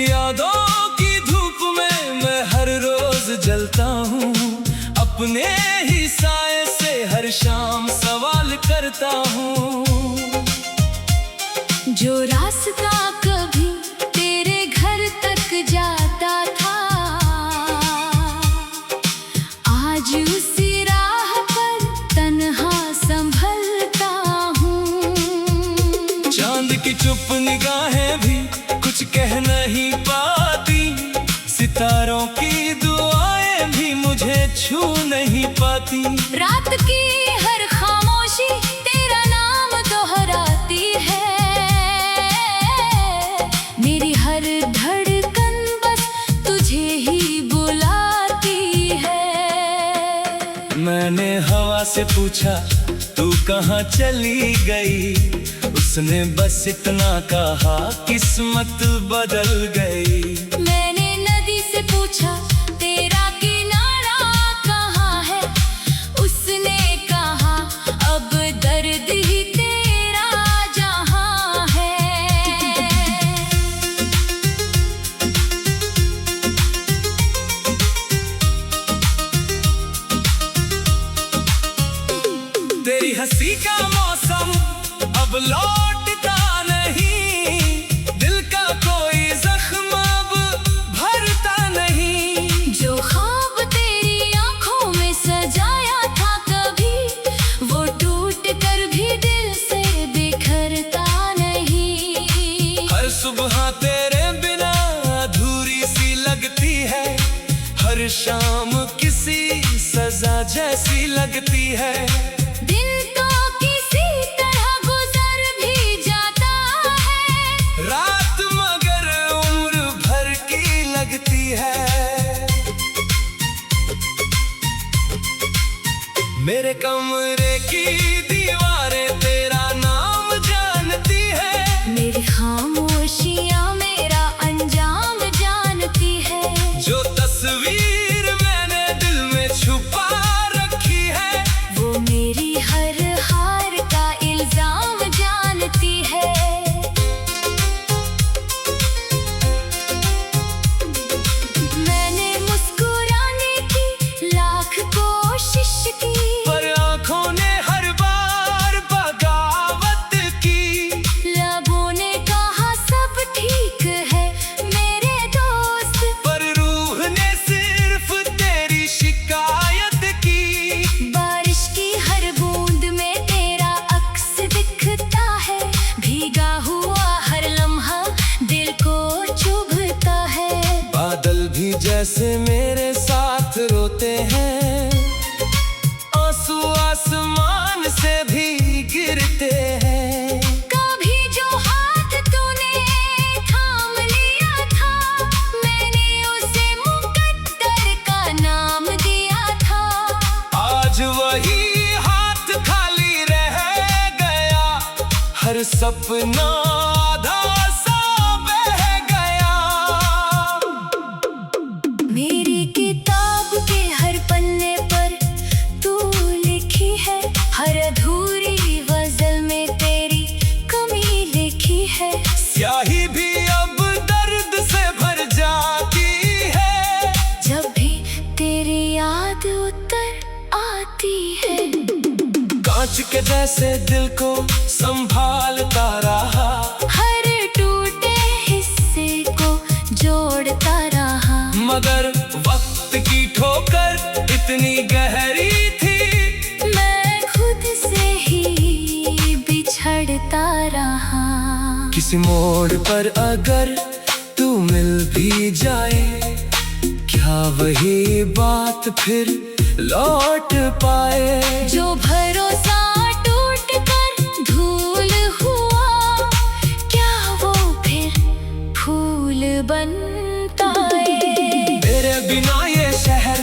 यादों की धूप में मैं हर रोज जलता हूँ। अपने ही साए से हर शाम सवाल करता हूँ। जो रास्ता कभी तेरे घर तक जाता था, आज उसी राह पर तन्हा संभलता हूँ। चांद की चुप निगाहें भी कुछ कह नहीं पाती, सितारों की दुआएं भी मुझे छू नहीं पाती। रात की हर खामोशी तेरा नाम दोहराती है, मेरी हर धड़कन बस तुझे ही बुलाती है। मैंने हवा से पूछा तू कहाँ चली गई, उसने बस इतना कहा किस्मत बदल गई। मैंने नदी से पूछा तेरा किनारा कहाँ है, उसने कहा अब दर्द ही तेरा जहाँ है। तेरी हंसी का मौसम अब लौटता नहीं, दिल का कोई जख्म अब भरता नहीं। जो ख्वाब तेरी आंखों में सजाया था कभी, वो टूट कर भी दिल से बिखरता नहीं। हर सुबह तेरे बिना अधूरी सी लगती है, हर शाम किसी सजा जैसी लगती है। दिन तो किसी तरह गुजर भी जाता है, रात मगर उम्र भर की लगती है। मेरे कमरे की दीवारें तेरा नाम जानती है, मेरी खामोशियां मेरा अंजाम जानती है। जो तस्वीर मैंने दिल में छुपा रखी है, वो मेरी हर हार का इल्जाम जानती है। मैंने मुस्कुराने की लाख कोशिश की, पर आंखों ने हर बार बगावत की। लबों ने कहा सब ठीक है मेरे दोस्त, पर रूह ने सिर्फ तेरी शिकायत की। बारिश की हर बूंद में तेरा अक्स दिखता है, भीगा हुआ हर लम्हा दिल को चुभता है। बादल भी जैसे मेरे साथ रोते हैं, आंसू आसमान से भी गिरते हैं। कभी जो हाथ तूने थाम लिया था, मैंने उसे मुकद्दर का नाम दिया था। आज वही हाथ खाली रह गया, हर सपना आधा सा बह गया। मेरी किताब के हर पन्ने पर तू लिखी है, हर अधूरी गजल में तेरी कमी लिखी है। स्याही भी अब दर्द से भर जाती है, जब भी तेरी याद उतर आती है। कांच के जैसे दिल को संभालता रहा, हर टूटे हिस्से को जोड़ता रहा, मगर वक्त की ठोकर इतनी गहरी थी, मैं खुद से ही बिछड़ता रहा। किसी मोड़ पर अगर तू मिल भी जाए, क्या वही बात फिर लौट पाए। जो भरोसा टूट कर धूल हुआ, क्या वो फिर फूल बनता है। मेरे बिना ये शहर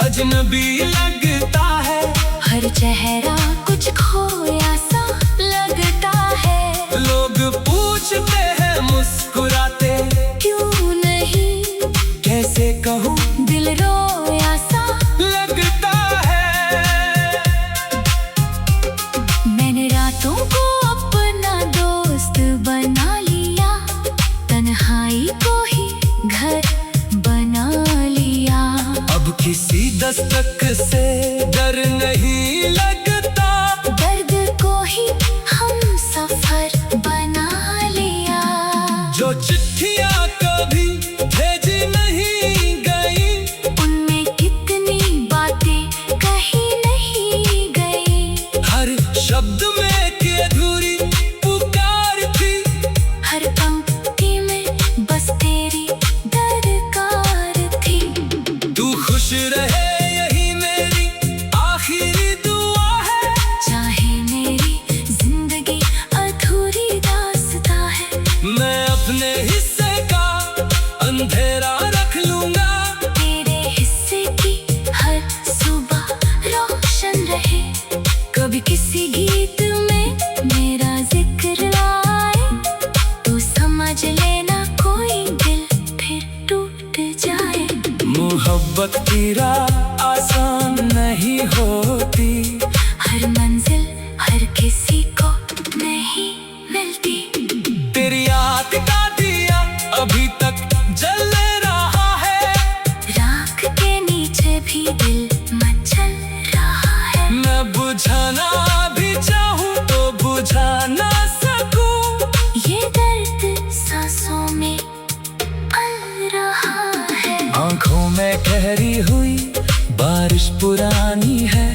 अजनबी लगता है, हर चेहरा कुछ खोया सा लगता है। लोग पूछते हैं मुस्कुराते क्यों नहीं, कैसे कहूँ दिल रोया सा लगता है। मैंने रातों को अपना दोस्त बना लिया, तन्हाई को ही घर बना लिया। अब किसी दस्तक से डर नहीं लगता, दर्द को ही हम सफर बना लिया। जो चिट्ठियां कभी भेजी नहीं गई, उनमें कितनी बातें कही नहीं गई। हर शब्द में की अधूरी पुकार थी, हर पंक्ति में बस तेरी दरकार थी। तू खुश रहे यही मेरी आखिरी दुआ है, चाहे मेरी जिंदगी अधूरी दास्तां है। मैं अपने हिस्से का अंधेरा रख लूंगा, तेरे हिस्से की हर सुबह रोशन रहे। कभी किसी गीत में मेरा जिक्र आए, तू समझ लेना कोई दिल फिर टूट जाए। मोहब्बत की राह आसान नहीं होती, हर मंजिल हर किसी को नहीं मिलती। तेरी याद का दिया अभी तक जल रहा है, राख के नीचे भी दिल मचल रहा है। मैं बुझाना भी चाहूँ तो बुझा ना सकूं, ये दर्द सांसों में पल रहा है। आंखों में ठहरी हुई बारिश पुरानी है,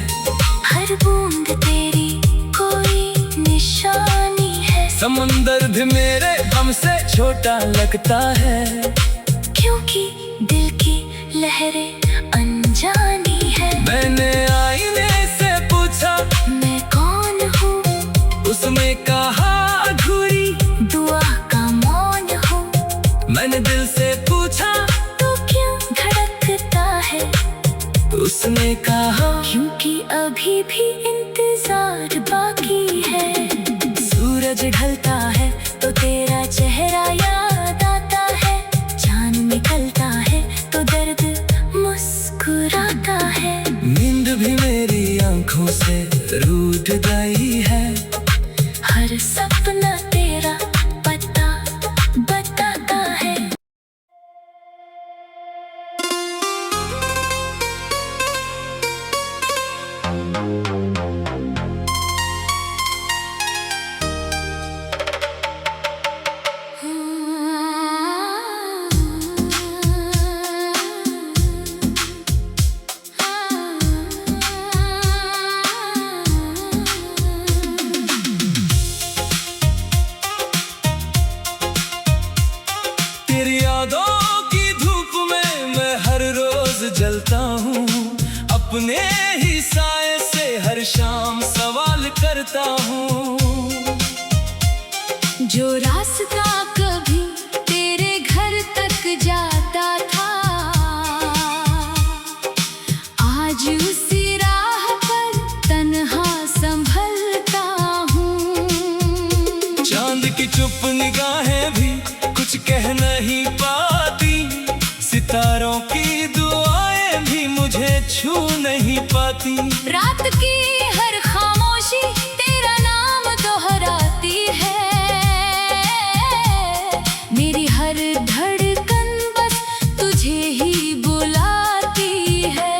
हर बूंद तेरी कोई निशानी है। समंदर भी मेरे गम से छोटा लगता है, क्योंकि दिल की लहरें अनजानी है। मैंने आईने से पूछा मैं कौन हूँ, उसने कहा अधूरी दुआ का मौन हूँ। मैंने दिल से पूछा तू क्यों धड़कता है, उसने कहा क्योंकि अभी भी इंतजार बाकी है। सूरज ढलता है तो तेरा चेहरा याद आता है, चांद निकलता है तो दर्द मुस्कुराता है। नींद भी मेरी आंखों से रूठ गई है, हर सपना तेरा पता बताता है। तेरी यादों की धूप में मैं हर रोज जलता हूँ, अपने ही साए से हर शाम सवाल करता हूँ। जो रास्ता कभी तेरे घर तक जाता था, आज उसी राह पर तन्हा संभलता हूँ। चांद की चुप निगाहें भी कुछ कह नहीं पाती, सितारों की दुआएं भी मुझे छू नहीं पाती। रात की हर खामोशी तेरा नाम दोहराती है, मेरी हर धड़कन बस तुझे ही बुलाती है।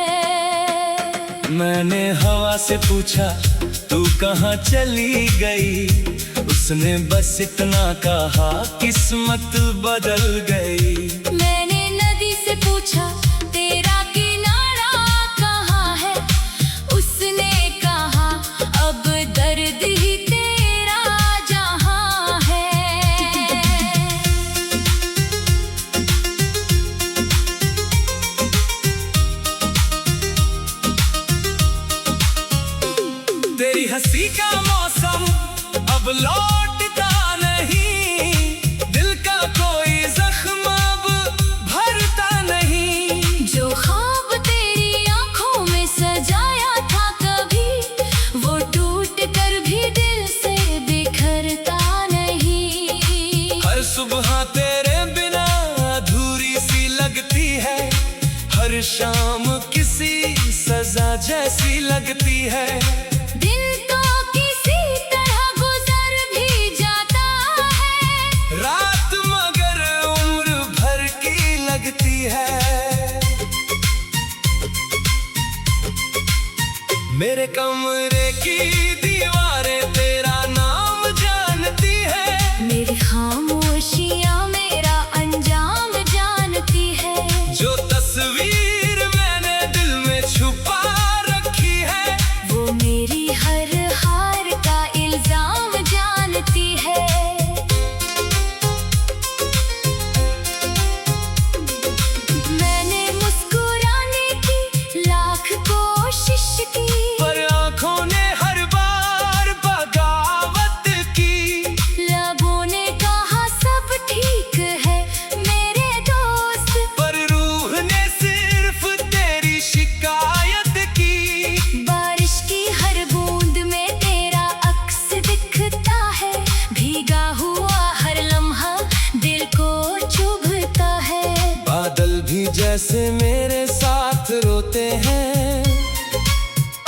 मैंने हवा से पूछा तू कहाँ चली गई, उसने बस इतना कहा किस्मत बदल गई। मैंने नदी से पूछा तेरा किनारा कहाँ है, उसने कहा अब दर्द ही तेरा जहाँ है। तेरी हंसी का मौसम अब लौटता नहीं, दिल का कोई जख्म अब भरता नहीं। जो ख्वाब तेरी आंखों में सजाया था कभी, वो टूट कर भी दिल से बिखरता नहीं। हर सुबह तेरे बिना अधूरी सी लगती है, हर शाम किसी सजा जैसी लगती है। दिन तो किसी तरह गुजर भी जाता है, रात मगर उम्र भर की तेरे कमरे की दीवारें तेरा नाम जानती है, मेरी खामोशियाँ मेरा अंजाम जानती है। जो तस्वीर मैंने दिल में छुपा रखी है, वो मेरी हर हार का इल्जाम जानती है। मैंने मुस्कुराने की लाख कोशिश की, पर आंखों ने हर बार बगावत की। लबों ने कहा सब ठीक है मेरे दोस्त, पर रूह ने सिर्फ तेरी शिकायत की। बारिश की हर बूंद में तेरा अक्स दिखता है, भीगा हुआ हर लम्हा दिल को चुभता है। बादल भी जैसे मेरे साथ रोते हैं,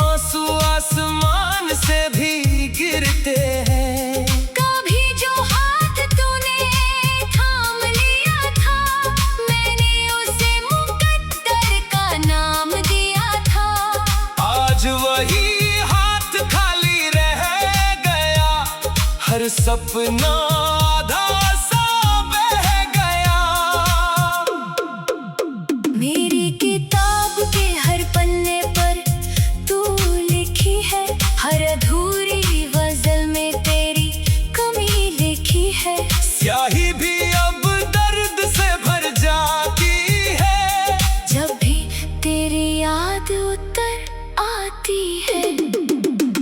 आंसू आसमान से भी गिरते हैं। कभी जो हाथ तूने थाम लिया था, मैंने उसे मुकद्दर का नाम दिया था। आज वही हाथ खाली रह गया, हर सपना आधा सा बह गया। मेरी किताब के हर पन्ने पर तू लिखी है, हर अधूरी गजल में तेरी कमी लिखी है। स्याही भी अब दर्द से भर जाती है, जब भी तेरी याद उतर आती है।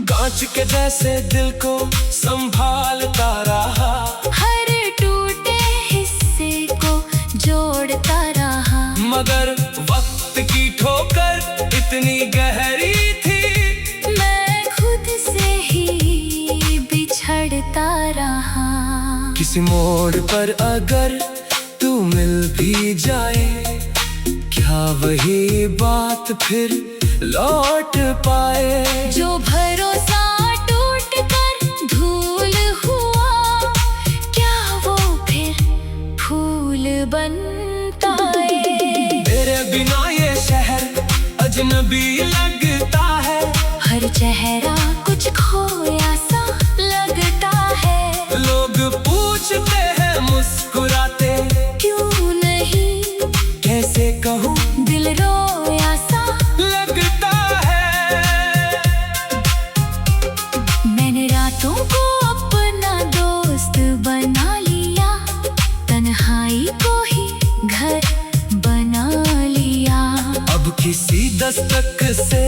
कांच के जैसे दिल को संभालता रहा, हर टूटे हिस्से को जोड़ता रहा, मगर वक्त की ठोकर इतनी गहरी थी, मैं खुद से ही बिछड़ता रहा। किसी मोड़ पर अगर तू मिल भी जाए, क्या वही बात फिर लौट पाए। जो भरोसा टूट कर धूल हुआ, क्या वो फिर फूल बनता है। तेरे बिना ये शहर अजनबी लगता है, हर चेहरा कुछ खोया सा लगता है। लोग पूछते हैं मुस्कुराते क्यों नहीं, कैसे कहूँ दिल रोया सा लगता है। मैंने रातों को अपना दोस्त बना लिया, तन्हाई को ही घर बना लिया। अब किसी दस्तक से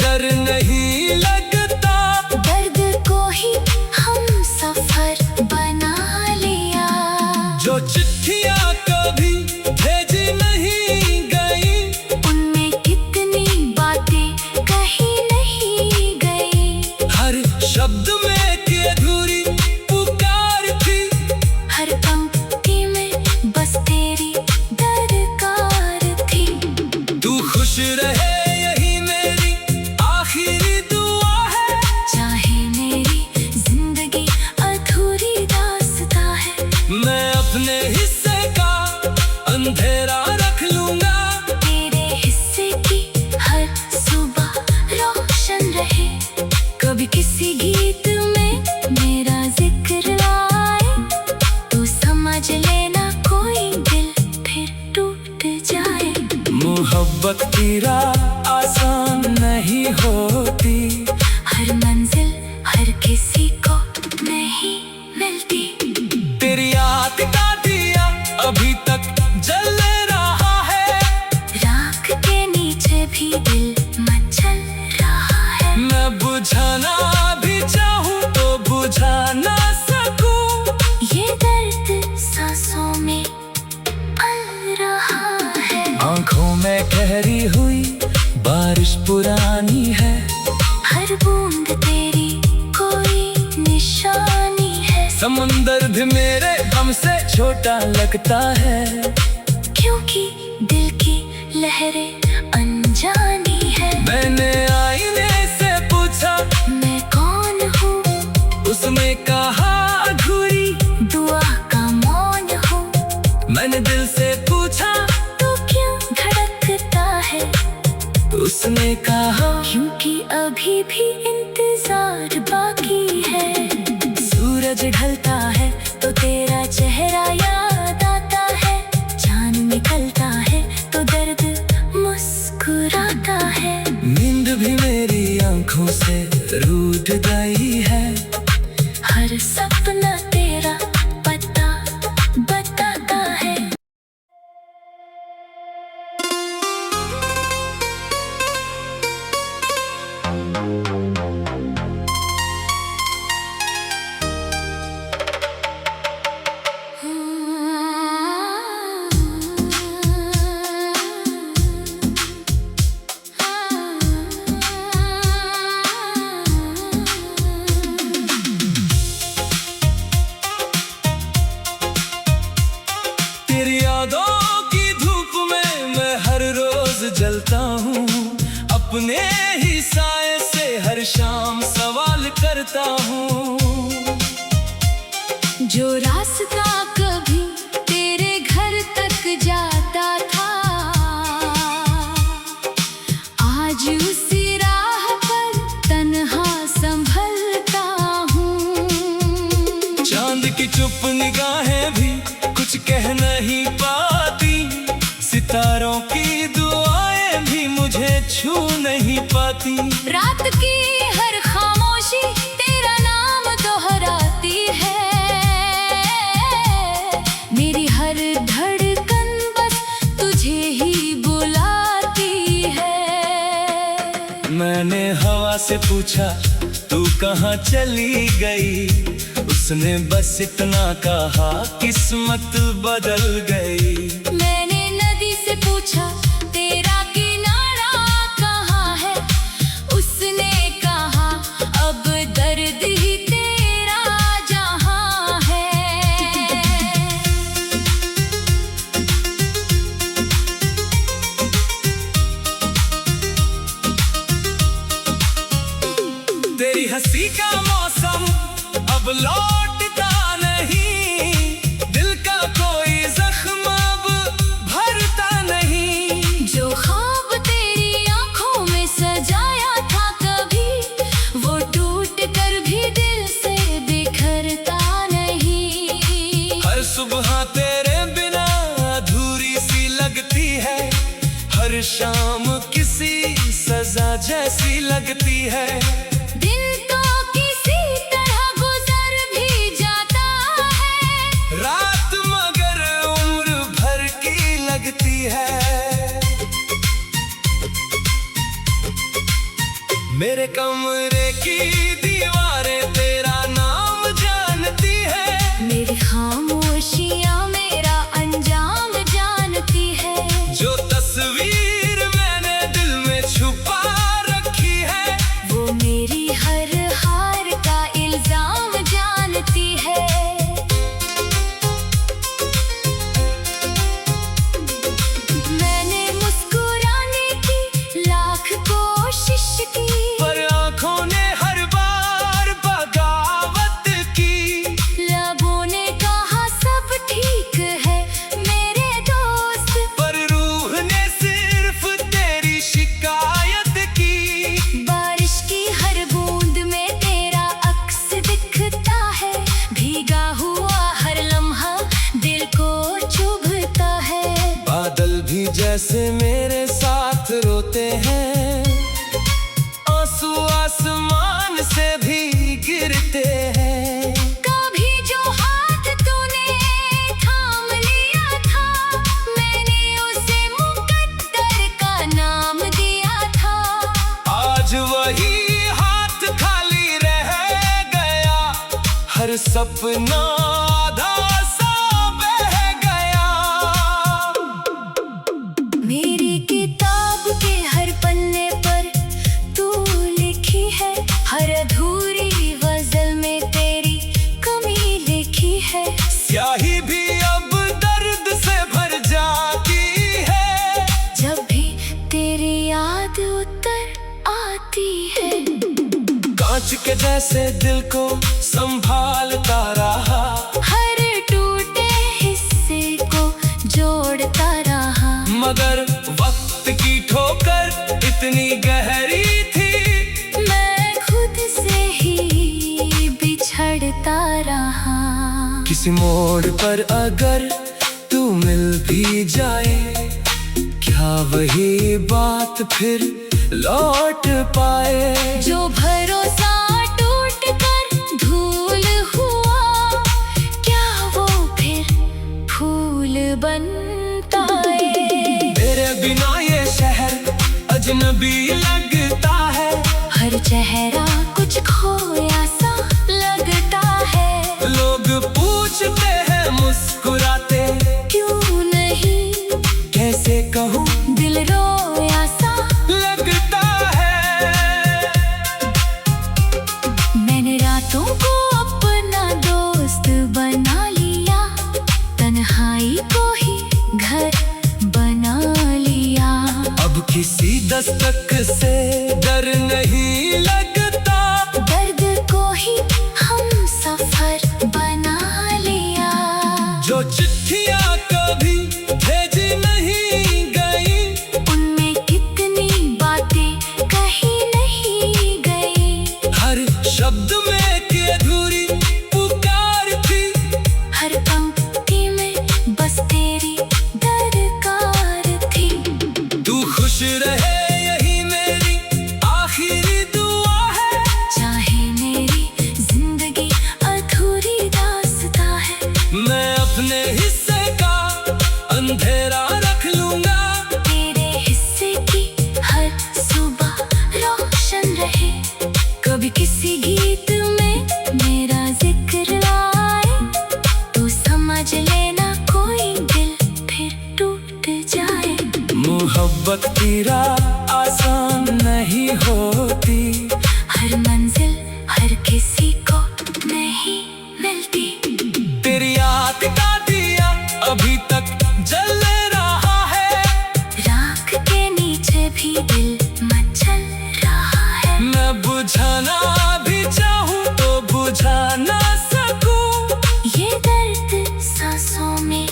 डर नहीं लगता, दर्द को ही हम सफर बना लिया। जो चिट्ठियाँ कभी भेजी नहीं गई, उनमें कितनी बातें कही नहीं गई। हर शब्द में की अधूरी पुकार थी, हर पंक्ति में बस तेरी दरकार थी। तू खुश रहे यही मेरी आखिरी दुआ है, चाहे मेरी जिंदगी अधूरी दास्तां है। मैं अपने हिस्से का अंधेरा रख लूंगा, तेरे हिस्से की हर सुबह रोशन रहे। कभी किसी गीत में मेरा जिक्र आए, तो समझ लेना कोई दिल फिर टूट जाए। मोहब्बत की राह आसान नहीं होती, हर मंजिल हर किसी को नहीं मिलती। तेरी याद का दिया अभी तक जल रहा है, राख के नीचे भी दिल मचल रहा है। मैं बुझाना भी चाहूँ तो बुझा ना सकूँ। ये दर्द सांसों में पल रहा है। आंखों में गहरी हुई बारिश पुरानी है, हर बूंद तेरी कोई निशानी है। समंदर भी मेरे गम से छोटा लगता है, क्योंकि दिल की लहरें अनजानी है। मैंने आईने से पूछा मैं कौन हूँ, उसने कहा अधूरी दुआ का मौन हूँ। मैंने दिल से पूछा तो क्यों धड़कता है, उसने कहा क्यों बाकी अभी भी इंतजार बाकी है। सूरज ढलता है तो तेरा चेहरा याद आता है, चांद निकलता है तो दर्द मुस्कुराता है। नींद भी मेरी आंखों से रूठ गई है, हर सपना तेरा पता बताता है। तेरी यादों की धूप में मैं हर रोज जलता हूँ, अपने ही साए से हर शाम सवाल करता हूँ। जो रास्ता कभी तेरे घर तक जाता था, आज उसी राह पर तन्हा संभलता हूँ। चांद की चुप निगाहें भी कुछ कह नहीं पाती, सितारों की दुआएं भी मुझे छू नहीं पाती। रात की हर खामोशी तेरा नाम दोहराती है, मेरी हर धड़कन बस तुझे ही बुलाती है। मैंने हवा से पूछा तू कहाँ चली गई, उसने बस इतना कहा किस्मत बदल गई। मैंने नदी से पूछा तेरा किनारा कहाँ है, उसने कहा अब दर्द ही तेरा जहाँ है। तेरी हंसी का मौसम अब लौटता नहीं, दिल का कोई जख्म अब भरता नहीं। जो ख्वाब तेरी आंखों में सजाया था कभी, वो टूट कर भी दिल से बिखरता नहीं। हर सुबह तेरे बिना अधूरी सी लगती है, हर शाम किसी सजा जैसी लगती है। दिन तो किसी तरह गुजर भी जाता है, रात मगर उम्र भर की लगती है। मेरे कमरे की दीवारें तेरा नाम जानती है, मेरी खामोशियां मेरा अंजाम जानती है। जो तस्वीर मैंने दिल में छुपा रखी है, वो मेरी हर हार का इल्जाम जानती है। मैंने मुस्कुराने की लाख कोशिश की, पर आंखों ने हर बार बगावत की। लबों ने कहा सब ठीक है मेरे दोस्त, पर रूह ने सिर्फ तेरी शिकायत की। बारिश की हर बूंद में तेरा अक्स दिखता है, भीगा हुआ हर लम्हा दिल को चुभता है। बादल भी जैसे मेरे साथ रोते हैं, आंसू आसमान से भी गिरते हैं। कभी जो हाथ तूने थाम लिया था, मैंने उसे मुकद्दर का नाम दिया था। आज वही हाथ खाली रह गया, हर सपना आधा सा बह गया। मेरी किताब के हर पन्ने पर तू लिखी है, हर अधूरी गजल में तेरी कमी लिखी है। स्याही भी अब दर्द से भर जाती है, जब भी तेरी याद उतर आती है। कांच के जैसे दिल को संभालता रहा, हर टूटे हिस्से को जोड़ता रहा, मगर वक्त की ठोकर इतनी गहरी थी, किसी मोड़ पर अगर तू मिल भी जाए, क्या वही बात फिर लौट पाए? जो भरोसा टूट कर धूल हुआ, क्या वो फिर फूल बनता है? तेरे बिना ये शहर अजनबी लगता है, हर चेहरा कुछ खोया सा लगता है। लोग पूछते हैं मुस्कुराते, क्यों नहीं कैसे कहूँ दिल रोया सा लगता है। मैंने रातों को अपना दोस्त बना लिया, तन्हाई को ही घर बना लिया। अब किसी दस्तक से डर नहीं लगता, दर्द को ही हम सफर बना लिया। जो चिट्ठियाँ कभी भेजी नहीं गई, उनमें कितनी बातें कही नहीं गई। हर शब्द में की अधूरी पुकार थी, हर पंक्ति में बस तेरी दरकार थी। तू खुश रहे यही मेरी आखिरी दुआ है, चाहे मेरी जिंदगी अधूरी दास्ता है। मैं अपने हिस्से का अंधेरा रख लूंगा, तेरे हिस्से की हर सुबह रोशन रहे। कभी किसी गीत में मेरा जिक्र आए, तू समझ लेना कोई दिल फिर टूट जाए। मोहब्बत की राह आसान नहीं होती, हर मंजिल हर किसी को नहीं मिलती। तेरी याद का दिया अभी तक जल रहा है, राख के नीचे भी दिल मचल रहा है। मैं बुझाना भी चाहूँ तो बुझा ना सकूं, ये दर्द सांसों में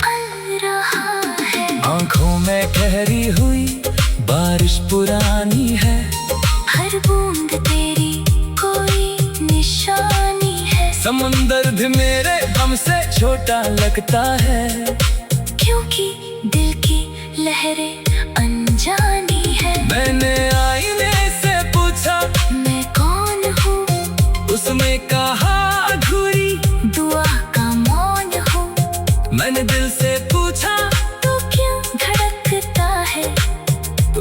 पल रहा है। आंखों में गहरी हुई बारिश पुरानी है, हर बूंद तेरी कोई निशानी है। समुंदर भी मेरे गम से छोटा लगता है, क्योंकि दिल की लहरें अनजानी है। मैंने आईने से पूछा मैं कौन हूँ, उसने कहा अधूरी दुआ का मौन हूँ। मैंने दिल से पूछा तो क्यों धड़कता है,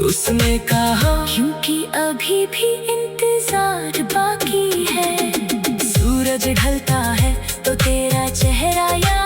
उसने कहा क्योंकि अभी भी इंतजार बाकी है। सूरज ढलता है तो तेरा चेहरा याद